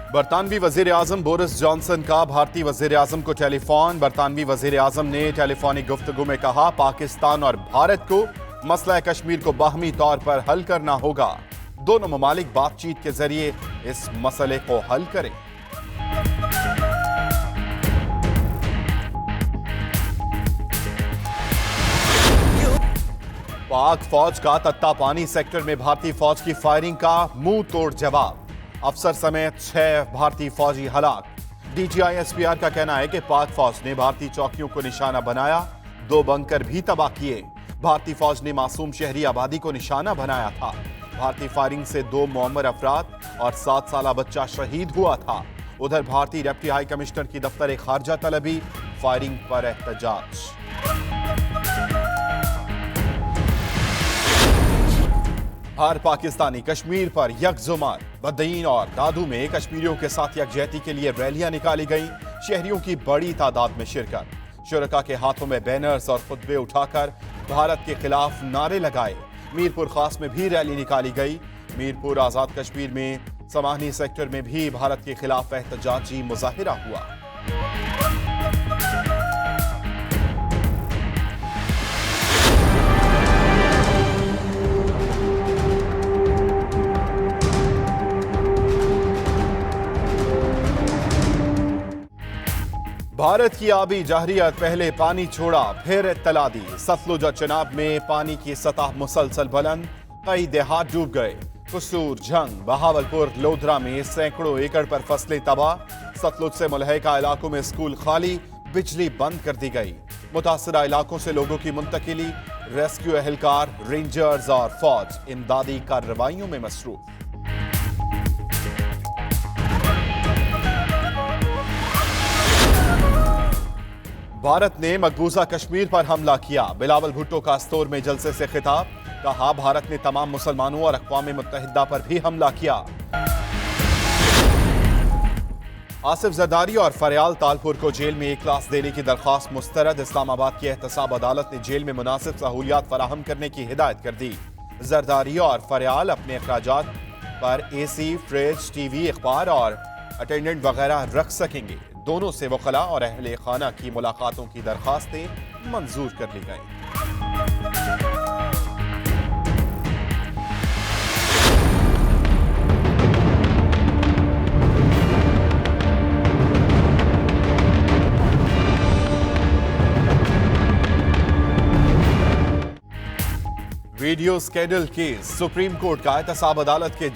बरतानवी वजीर आजम Boris Johnson का भारतीय वजीर आजम को टेलीफोन। बरतानवी वजीर आजम ने टेलीफोनिक गुफ्तगू में कहा, पाकिस्तान और भारत को मसला कश्मीर को बाहमी तौर पर हल करना होगा। दोनों ममालिक बातचीत के जरिए इस मसले को हल करें। पाक फौज का तत्तापानी सेक्टर में भारतीय फौज की फायरिंग का मुंह तोड़ जवाब। अफसर समेत 6 भारतीय फौजी हलाक। डीजीआई एसपीआर का कहना है कि पाक फौज ने भारतीय चौकियों को निशाना बनाया, 2 बंकर भी तबाह किए। भारतीय फौज ने मासूम शहरी आबादी को निशाना बनाया था। भारतीय फायरिंग से 2 मुअम्मर अफराद और 7 साला बच्चा शहीद हुआ था। उधर भारतीय डिप्टी हाई कमिश्नर की दफ्तर खारजा तलबी, फायरिंग पर एहतजाज। हर पाकिस्तानी कश्मीर पर यकजुमार। बदईन और दादू में कश्मीरियों के साथ यकजहती के लिए रैलियां निकाली गईं। शहरियों की बड़ी तादाद में शिरकत। शुरका के हाथों में बैनर्स और खुतबे उठाकर भारत के खिलाफ नारे लगाए। मीरपुर खास में भी रैली निकाली गई। मीरपुर आजाद कश्मीर में समाहनी सेक्टर में भी भारत के खिलाफ एहतजाजी मुजाहिरा हुआ। भारत की आबी जहरियत, पहले पानी छोड़ा फिर इत्तला दी। सतलुज और चिनाब में पानी की सतह मुसलसल बुलंद, कई देहात डूब गए। कसूर, झंग, बहावलपुर, लोधरा में सैकड़ों एकड़ पर फसलें तबाह। सतलुज से मुलहका इलाकों में स्कूल खाली, बिजली बंद कर दी गई। मुतासरा इलाकों से लोगों की मुंतकिली। रेस्क्यू एहलकार, रेंजर्स और फौज इमदादी कार्रवाइयों में मसरूफ। भारत ने मकबूजा कश्मीर पर हमला किया। बिलावल भुट्टो का अस्तोर में जलसे से खिताब। कहा, भारत ने तमाम मुसलमानों और अक़वाम मुत्तहिदा पर भी हमला किया। आसिफ जरदारी और फरियाल तालपुर को जेल में 1 लाख देने की दरख्वास्त मुस्तरद। इस्लामाबाद की एहतसाब अदालत ने जेल में मुनासिब सहूलियात फराहम करने की हिदायत कर दी। जरदारी और फरियाल अपने अखराजात पर AC, फ्रिज, TV, अखबार और अटेंडेंट वगैरह रख सकेंगे। दोनों से वकला और अहले खाना की मुलाकातों की दरखास्तें मंजूर कर ली गईं। Video scandal case, supreme court का एहतसाब अदालत के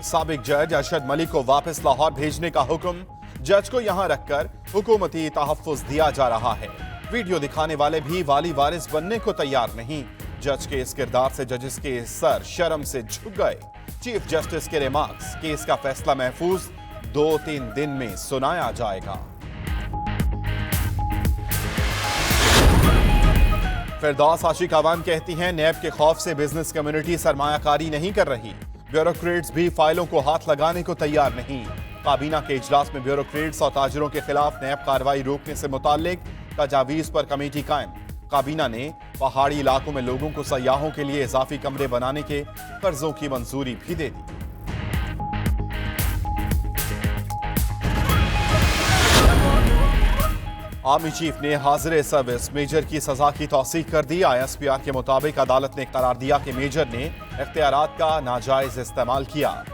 साबिक जज अरशद मलिक को वापस लाहौर भेजने का हुक्म। जज को यहां रखकर हुकूमती तहफ्फुज़ दिया जा रहा है। वीडियो दिखाने वाले भी वाली वारिस बनने को तैयार नहीं। जज के इस किरदार से जजेस के सर शर्म से झुक गए। चीफ जस्टिस के रिमार्क्स, केस का फैसला महफूज 2-3 दिन में सुनाया जाएगा। फिरदौस आशिक अवान कहती हैं, नैब के खौफ से बिजनेस कम्युनिटी सरमायाकारी नहीं कर रही। ब्यूरोक्रेट्स भी फाइलों को हाथ लगाने को तैयार नहीं। काबीना के इजलास में ब्यूरोक्रेट्स और ताजिरों के खिलाफ नैब कार्रवाई रोकने से मुताल्लिक तजावीज़ पर कमेटी कायम। काबीना ने पहाड़ी इलाकों में लोगों को सयाहों के लिए इजाफी कमरे बनाने के कर्जों की मंजूरी भी दे दी। आर्मी चीफ ने हाजिर सर्विस मेजर की सजा की तौसीक कर दी। ISPR के मुताबिक अदालत ने करार दिया कि मेजर ने इख्तियारात का नाजायज इस्तेमाल किया।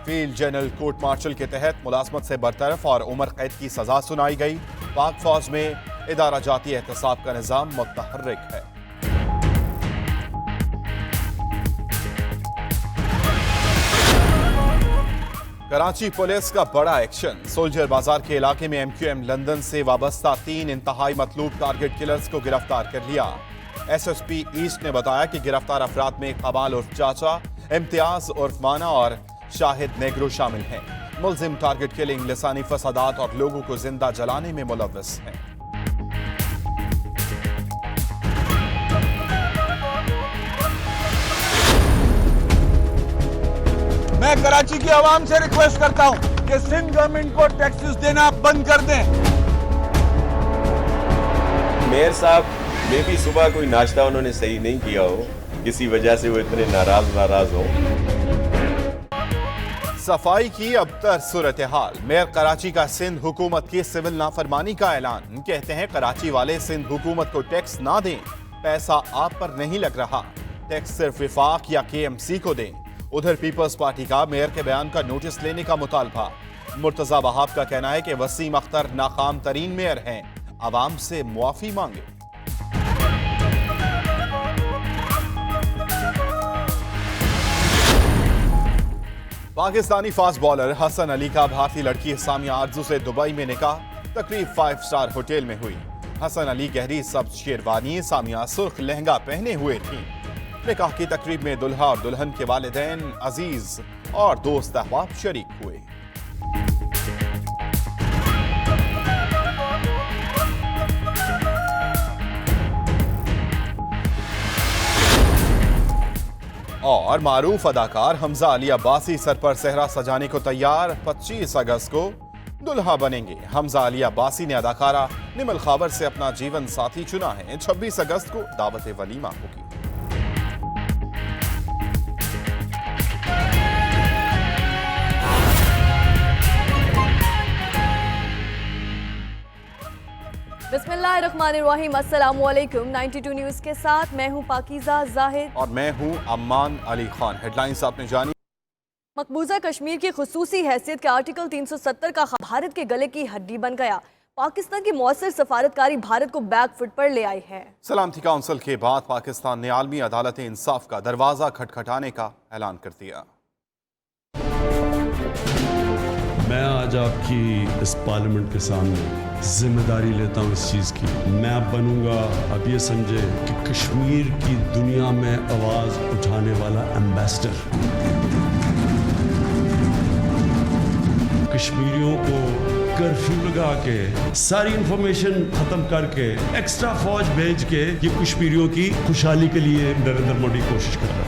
फील्ड जनरल कोर्ट मार्शल के तहत मुलाजमत से बरतरफ और उम्र कैद की सजा सुनाई गई। पाक फौज में इदारा जाती एहतसाब का निजाम मुतहर्रिक है। कराची पुलिस का बड़ा एक्शन। सोल्जर बाजार के इलाके में MQM लंदन से वाबस्ता 3 इंतहाई मतलूब टारगेट किलर्स को गिरफ्तार कर लिया। SSP ईस्ट ने बताया कि गिरफ्तार अफराद में कमाल उर्फ चाचा, इम्तियाज उर्फ माना और शाहिद नेग्रो शामिल हैं। मुल्जिम टारगेट किलिंग, लिसानी फसादात और लोगों को जिंदा जलाने में मुलव्वस हैं। मैं कराची की आवाम से रिक्वेस्ट करता हूं कि सिंध गवर्नमेंट को टैक्सेस देना बंद कर दें। मेयर साहब मे भी सुबह कोई नाश्ता उन्होंने सही नहीं किया हो, किसी वजह से वो इतने नाराज हो। सफाई की अबतर सूरत हाल। मेयर कराची का सिंध हुकूमत की सिविल नाफरमानी का ऐलान। कहते हैं कराची वाले सिंध हुकूमत को टैक्स ना दें, पैसा आप पर नहीं लग रहा, टैक्स सिर्फ विफाक या KMC को दें। उधर पीपल्स पार्टी का मेयर के बयान का नोटिस लेने का मुतालबा। मुर्तजा वहाब का कहना है कि वसीम अख्तर नाकाम तरीन मेयर हैं, आवाम से मुआफी मांगे। पाकिस्तानी फास्ट बॉलर हसन अली का भारतीय लड़की सामिया आरजू से दुबई में निकाह, तकरीब 5 स्टार होटल में हुई। हसन अली गहरी सब्ज शेरवानी, सामिया सुर्ख लहंगा पहने हुए थी। निकाह की तकरीब में दुल्हा और दुल्हन के वालिदैन, अजीज और दोस्त अहबाब शरीक हुए। और मारूफ अदाकार हमजा अली अब्बासी सर पर सेहरा सजाने को तैयार, 25 अगस्त को दुल्हा बनेंगे। हमजा अली अब्बासी ने अदाकारा निमल खावर से अपना जीवन साथी चुना है। 26 अगस्त को दावत वलीमा होगी। बिस्मिल्लाहिर्रहमानिर्रहीम, अस्सलाम वालेकुम। 92 न्यूज़ के साथ मैं हूं पाकीज़ा जाहिद और मैं हूं अम्मान अली खान। हेडलाइंस आपने जानी। मकबूजा कश्मीर की खुसूसी हैसियत के आर्टिकल 370 का भारत के गले की हड्डी बन गया। पाकिस्तान की मौसर सफारतकारी भारत को बैक फुट पर ले आई है। सलामती काउंसिल के बाद पाकिस्तान ने आलमी अदालत इंसाफ का दरवाजा खटखटाने का ऐलान कर दिया। मैं आज आपकी इस पार्लियामेंट के सामने जिम्मेदारी लेता हूँ इस चीज़ की। मैं बनूंगा, अब ये समझे कि कश्मीर की दुनिया में आवाज़ उठाने वाला एम्बेसडर। कश्मीरियों को कर्फ्यू लगा के, सारी इंफॉर्मेशन खत्म करके, एक्स्ट्रा फौज भेज के ये कश्मीरियों की खुशहाली के लिए नरेंद्र मोदी कोशिश कर रहा है।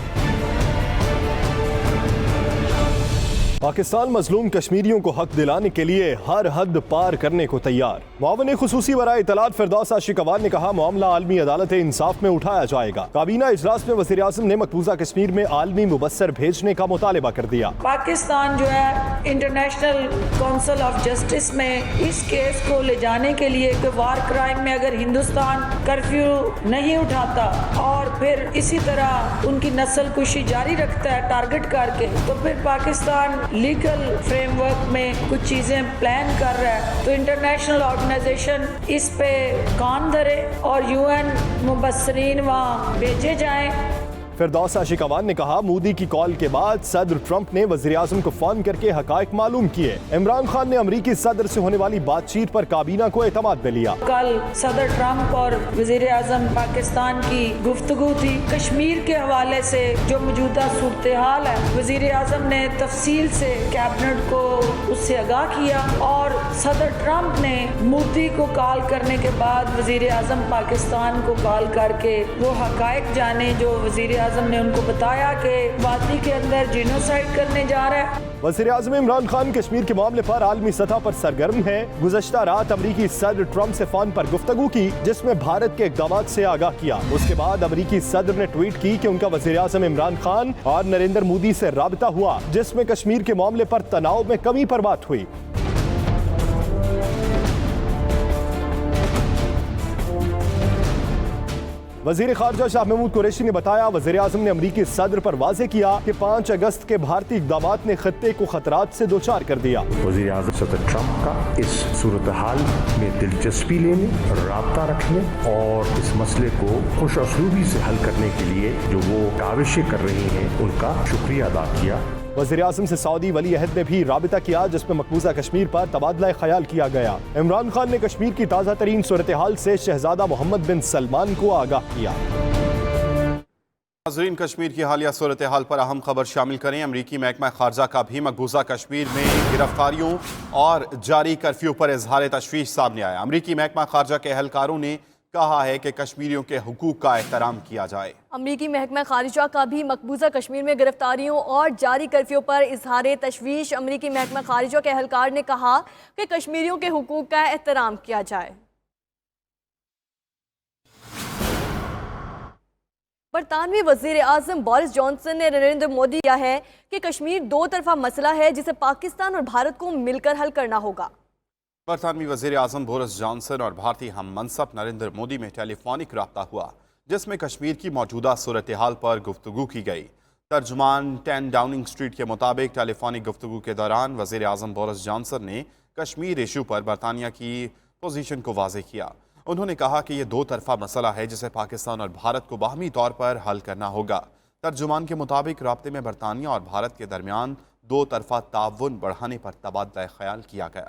पाकिस्तान मजलूम कश्मीरियों को हक दिलाने के लिए हर हद पार करने को तैयार। मुआविन खुसूसी वराए इतलात फिरदौस आशिक अवान ने कहा, मामला आलमी अदालत इंसाफ में उठाया जाएगा। काबीना इजलास में वज़ीर आज़म ने मकबूजा कश्मीर में आलमी मुबस्सर भेजने का मुतालबा कर दिया। पाकिस्तान जो है इंटरनेशनल काउंसिल ऑफ जस्टिस में इस केस को ले जाने के लिए कि वार क्राइम में अगर हिंदुस्तान कर्फ्यू नहीं उठाता और फिर इसी तरह उनकी नस्ल कुशी जारी रखता है टारगेट करके, तो फिर पाकिस्तान लीगल फ्रेमवर्क में कुछ चीजें प्लान कर रहा है। तो इंटरनेशनल ऑर्गेनाइजेशन इस पे कान धरे और UN मुबस्सरीन वहाँ भेजे जाएं। फिरदौस आशिक अवान ने कहा, मोदी की कॉल के बाद सदर ट्रंप ने वज़ीर आज़म को फोन करके हकायक मालूम किए। इमरान खान ने अमरीकी सदर से होने वाली बातचीत पर काबीना को एतमाद में लिया। कल सदर ट्रंप और वज़ीर आज़म पाकिस्तान की गुफ्तगू थी। कश्मीर के हवाले से जो मौजूदा सूरत हाल है, वज़ीर आज़म ने तफसील से कैबिनेट को उससे आगाह किया और सदर ट्रंप ने मोदी को कॉल करने के बाद वज़ीर आज़म पाकिस्तान को कॉल करके वो हकायक जाने जो वज़ीर आज़म ने उनको बताया कि वादी के अंदर जीनोसाइड करने जा रहा है। वज़ीर आज़म इमरान खान कश्मीर के मामले पर आलमी सतह पर सरगर्म है। गुज़श्ता रात अमरीकी सदर ट्रंप से फोन पर गुफ्तगू की, जिसमें भारत के इक़दामात से आगाह किया। उसके बाद अमरीकी सदर ने ट्वीट की कि उनका वज़ीर आज़म इमरान खान और नरेंद्र मोदी से राबिता हुआ, जिसमें कश्मीर के मामले पर तनाव में कमी पर बात हुई। वज़ीर ख़ारजा शाह महमूद कुरैशी ने बताया, वज़ीर आज़म ने अमरीकी सदर पर वाज़े किया कि 5 अगस्त के भारतीय इक़दामात ने खत्ते को खतरात से दो चार कर दिया। वज़ीर आज़म सदर ट्रंप का इस सूरत हाल में दिलचस्पी लेने, राब्ता रखने और इस मसले को खुश असलूबी से हल करने के लिए जो वो काविशें कर रही हैं, उनका शुक्रिया अदा किया। वज़ीर आज़म से सऊदी वली अहद ने भी राबिता किया, जिसमें मकबूजा कश्मीर पर तबादला ख्याल किया गया। इमरान खान ने कश्मीर की ताज़ा तरीन सूरत हाल से शहजादा मोहम्मद बिन सलमान को आगाह किया। नाज़रीन, कश्मीर की हालिया सूरत हाल पर अहम खबर शामिल करें। अमरीकी महकमा खारजा का भी मकबूजा कश्मीर में गिरफ्तारियों और जारी कर्फ्यू पर इजहार तशवीश सामने आया। अमरीकी महकमा खारजा के एहलकारों ने कहा है कि कश्मीरियों के हुकूक का एहतराम किया जाए। अमरीकी महकमा खारिजा का भी मकबूजा कश्मीर में गिरफ्तारियों और जारी कर्फ्यू पर इजहार तशवीश। अमरीकी महकमा खारिजा के एहलकार ने कहा कि कश्मीरियों के हुकूक का एहतराम किया जाए। बरतानवी वजीर आजम बोरिस जॉनसन ने नरेंद्र मोदी किया है कि कश्मीर दो तरफा मसला है जिसे पाकिस्तान और भारत को मिलकर हल करना होगा। बरतानवी वजीर आजम बोरिस जॉनसन और भारतीय हम मनसब नरेंद्र मोदी में टेलीफोनिक रब्ता हुआ, जिसमें कश्मीर की मौजूदा सूरत हाल पर गुफ्तगू की गई। तर्जुमान 10 डाउनिंग स्ट्रीट के मुताबिक टेलीफोनिक गुफ्तगू के दौरान वजीर आजम बोरिस जॉनसन ने कश्मीर इशू पर बरतानिया की पोजीशन को वाज़ेह किया। उन्होंने कहा कि यह दो तरफा मसला है जिसे पाकिस्तान और भारत को बाहमी तौर पर हल करना होगा। तर्जुमान के मुताबिक राब्ते में बरतानिया और भारत के दरमियान दो तरफा ताउन बढ़ाने पर तबादला ख्याल किया गया।